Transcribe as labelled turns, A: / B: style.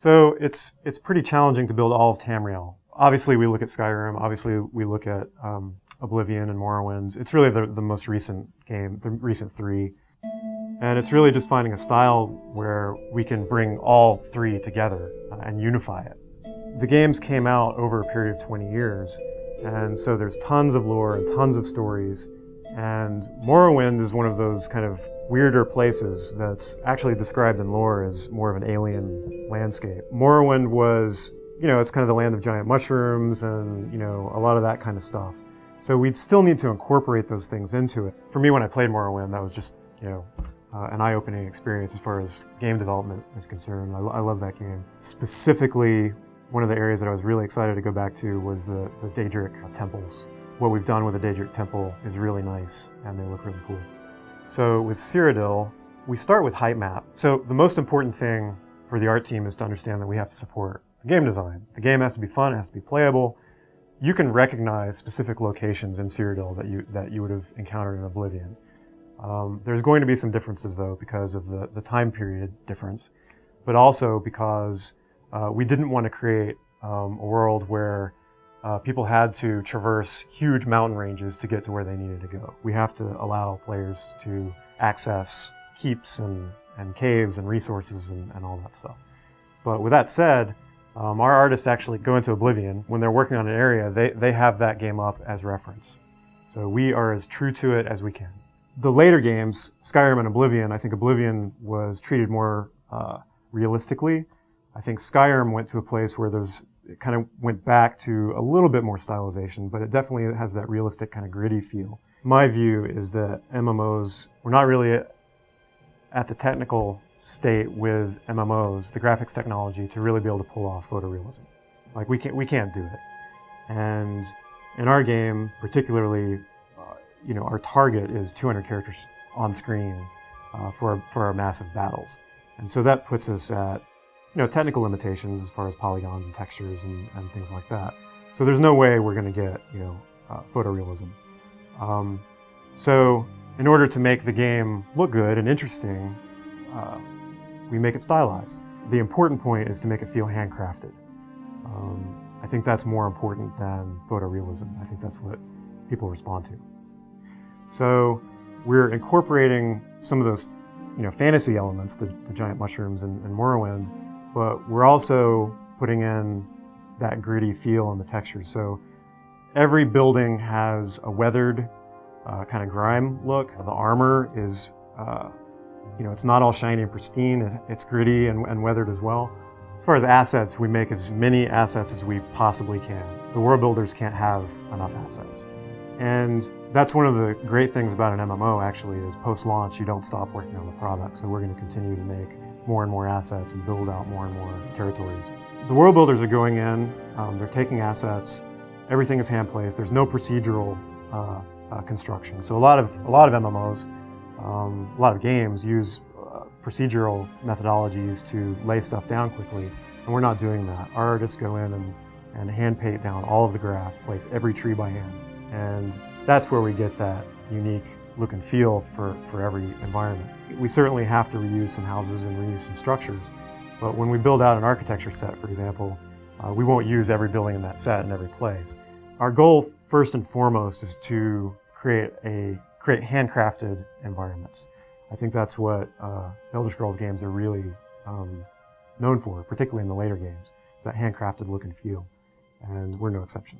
A: So it's pretty challenging to build all of Tamriel. Obviously, we look at Skyrim. Obviously, we look at Oblivion and Morrowind. It's really the most recent game, the recent three. And it's really just finding a style where we can bring all three together and unify it. The games came out over a period of 20 years, and so there's tons of lore and tons of stories. And Morrowind is one of those kind of weirder places that's actually described in lore as more of an alien landscape. Morrowind was, it's kind of the land of giant mushrooms and, a lot of that kind of stuff. So we'd still need to incorporate those things into it. For me, when I played Morrowind, that was just, an eye-opening experience as far as game development is concerned. I love that game. Specifically, one of the areas that I was really excited to go back to was the Daedric temples. What we've done with the Daedric temple is really nice, and they look really cool. So with Cyrodiil, we start with height map. So the most important thing for the art team is to understand that we have to support the game design. The game has to be fun, it has to be playable. You can recognize specific locations in Cyrodiil that you would have encountered in Oblivion. There's going to be some differences though because of the time period difference, but also because we didn't want to create a world where people had to traverse huge mountain ranges to get to where they needed to go. We have to allow players to access keeps and caves and resources and all that stuff. But with that said, our artists actually go into Oblivion. When they're working on an area, they have that game up as reference. So we are as true to it as we can. The later games, Skyrim and Oblivion, I think Oblivion was treated more realistically. I think Skyrim went to a place where it kind of went back to a little bit more stylization, but it definitely has that realistic kind of gritty feel. My view is that MMOs, we're not really at the technical state with MMOs, the graphics technology, to really be able to pull off photorealism. Like we can't do it. And in our game, particularly, our target is 200 characters on screen for our massive battles. And so that puts us at technical limitations as far as polygons and textures and things like that. So there's no way we're going to get, photorealism. So in order to make the game look good and interesting, we make it stylized. The important point is to make it feel handcrafted. I think that's more important than photorealism. I think that's what people respond to. So we're incorporating some of those, fantasy elements, the giant mushrooms and Morrowind, but we're also putting in that gritty feel and the textures. So every building has a weathered kind of grime look. The armor is, it's not all shiny and pristine. It's gritty and weathered as well. As far as assets, we make as many assets as we possibly can. The world builders can't have enough assets. And that's one of the great things about an MMO, actually, is post-launch, you don't stop working on the product. So we're going to continue to make more and more assets and build out more and more territories. The world builders are going in, they're taking assets, everything is hand-placed, there's no procedural construction. So a lot of MMOs, a lot of games use procedural methodologies to lay stuff down quickly, and we're not doing that. Our artists go in and hand paint down all of the grass, place every tree by hand. And that's where we get that unique look and feel for every environment. We certainly have to reuse some houses and reuse some structures, but when we build out an architecture set, for example, we won't use every building in that set in every place. Our goal, first and foremost, is to create handcrafted environments. I think that's what the Elder Scrolls games are really known for, particularly in the later games, is that handcrafted look and feel, and we're no exception.